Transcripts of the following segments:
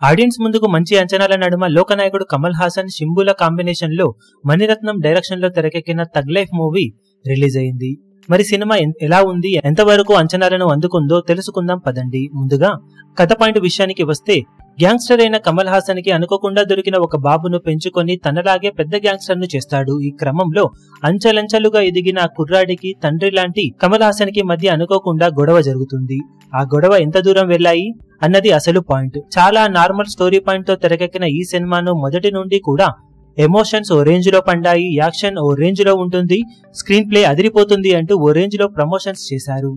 Audience ముందుకు మంచి అంచనాల నడుమ లోకనాయకుడు కమల్ హాసన్ శింబుల కాంబినేషన్ లో మణిరత్నం డైరెక్షన్ లో తెరకెక్కిన తగ్ లైఫ్ మూవీ రిలీజ్ అయింది. మరి సినిమా ఎలా ఉంది, ఎంతవరకు అంచనాలను అందుకుందో తెలుసుకుందాం పదండి. ముందుగా కథ పాయింట్ విషయానికి వస్తే, గ్యాంగ్స్టర్ అయిన కమల్ హాసన్ కి అనుకోకుండా దొరికిన ఒక బాబును పెంచుకొని తనలాగే పెద్ద గ్యాంగ్స్టర్ ను చేస్తాడు. ఈ క్రమంలో అంచెలంచెలుగా ఎదిగిన ఆ కుర్రాడికి తండ్రి లాంటి కమల్ హాసన్ కి మధ్య అనుకోకుండా గొడవ జరుగుతుంది. ఆ గొడవ ఎంత దూరం వెళ్ళాయి అన్నది అసలు పాయింట్. చాలా నార్మల్ స్టోరీ పాయింట్ తో తెరకెక్కిన ఈ సినిమాను మొదటి నుండి కూడా ఎమోషన్స్ ఓ రేంజ్ లో పండాయి, యాక్షన్ ఓ రేంజ్ లో ఉంటుంది, స్క్రీన్ ప్లే అదిరిపోతుంది అంటూ ఓ రేంజ్ లో ప్రమోషన్స్ చేశారు.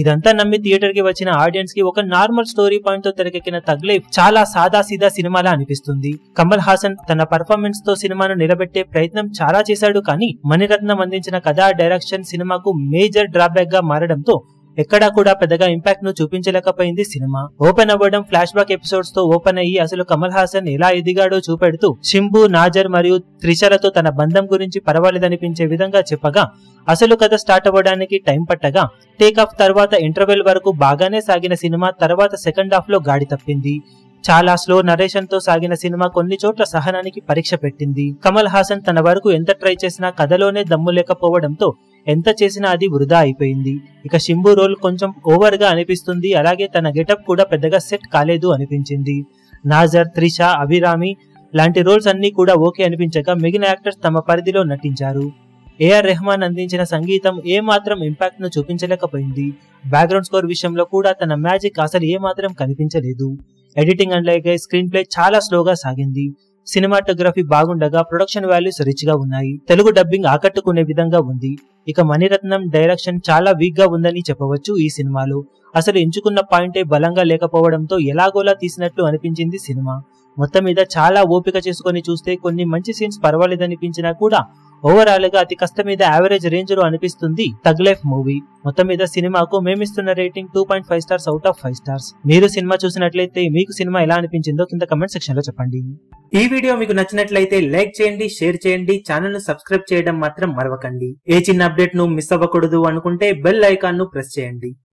ఇదంతా నమ్మి థియేటర్ కి వచ్చిన ఆడియన్స్ కి ఒక నార్మల్ స్టోరీ పాయింట్ తో తెరకెక్కిన తగ్ లైఫ్ చాలా సాదా సీదా సినిమాలా అనిపిస్తుంది. కమల్ హాసన్ తన పర్ఫార్మెన్స్ తో సినిమాను నిలబెట్టే ప్రయత్నం చాలా చేశాడు, కానీ మణిరత్నం అందించిన కథా డైరెక్షన్ సినిమాకు మేజర్ డ్రాబ్యాక్ గా మారడంతో ఎక్కడా కూడా పెద్దగా ఇంపాక్ట్ ను చూపించలేకపోయింది సినిమా. ఓపెన్ అవ్వడం ఫ్లాష్ బ్యాక్ ఎపిసోడ్స్ తో ఓపెన్ అయ్యి అసలు కమల్ హాసన్ ఎలా ఎదిగాడో చూపెడుతూ శింబు, నాజర్ మరియు త్రిషలతో తన బంధం గురించి పర్వాలేదనిపించే విధంగా చెప్పగా, అసలు కథ స్టార్ట్ అవ్వడానికి టైం పట్టగా టేక్ ఆఫ్ తర్వాత ఇంటర్వెల్ వరకు బాగానే సాగిన సినిమా తర్వాత సెకండ్ హాఫ్ లో గాడి తప్పింది. చాలా స్లో నరేషన్ తో సాగిన సినిమా కొన్ని చోట్ల సహనానికి పరీక్ష పెట్టింది. కమల్ హాసన్ తన వరకు ఎంత ట్రై చేసినా కథలోనే దమ్ము లేకపోవడంతో ఎంత చేసినా అది వృధా అయిపోయింది. ఇక శింబు రోల్ కొంచెం ఓవర్ గా అనిపిస్తుంది, అలాగే తన గెటప్ కూడా పెద్దగా సెట్ కాలేదు అనిపించింది. నాజర్, త్రిష, అభిరామి లాంటి రోల్స్ అన్ని కూడా ఓకే అనిపించగా మిగిలిన యాక్టర్స్ తమ పరిధిలో నటించారు. ఏఆర్ రెహమాన్ అందించిన సంగీతం ఏమాత్రం ఇంపాక్ట్ ను చూపించలేకపోయింది. బ్యాక్గ్రౌండ్ స్కోర్ విషయంలో కూడా తన మ్యాజిక్ అసలు ఏమాత్రం కనిపించలేదు. ఎడిటింగ్ అండ్ అలాగే స్క్రీన్ ప్లే చాలా స్లోగా సాగింది. సినిమాటోగ్రఫీ బాగుండగా ప్రొడక్షన్ వాల్యూస్ రిచ్ గా ఉన్నాయి. తెలుగు డబ్బింగ్ ఆకట్టుకునే విధంగా ఉంది. ఇక మణిరత్నం డైరెక్షన్ చాలా వీక్ గా ఉందని చెప్పవచ్చు. ఈ సినిమాలో అసలు ఎంచుకున్న పాయింటే బలంగా లేకపోవడంతో ఎలాగోలా తీసినట్లు అనిపించింది సినిమా. మొత్తం మీద చాలా ఓపిక చేసుకుని చూస్తే కొన్ని మంచి సీన్స్ పర్వాలేదనిపించినా కూడా ఓవరాల్ గా అతి కష్టం మీద యావరేజ్ రేంజ్ లో అనిపిస్తుంది తగ్ లైఫ్ మూవీ. మొత్తం మీద సినిమాకు మేమిస్తున్న rating 2.5 stars out of 5 stars. మీరు సినిమా చూసినట్లయితే మీకు సినిమా ఎలా అనిపించిందో కింద కమెంట్ సెక్షన్ లో చెప్పండి. ఈ వీడియో మీకు నచ్చినట్లయితే లైక్ చేయండి, షేర్ చేయండి, ఛానల్ ను సబ్స్క్రైబ్ చేయడం మాత్రం మరవకండి. ఏ చిన్న అప్డేట్ ను మిస్ అవ్వకూడదు అనుకుంటే బెల్ ఐకాన్ ను ప్రెస్ చేయండి.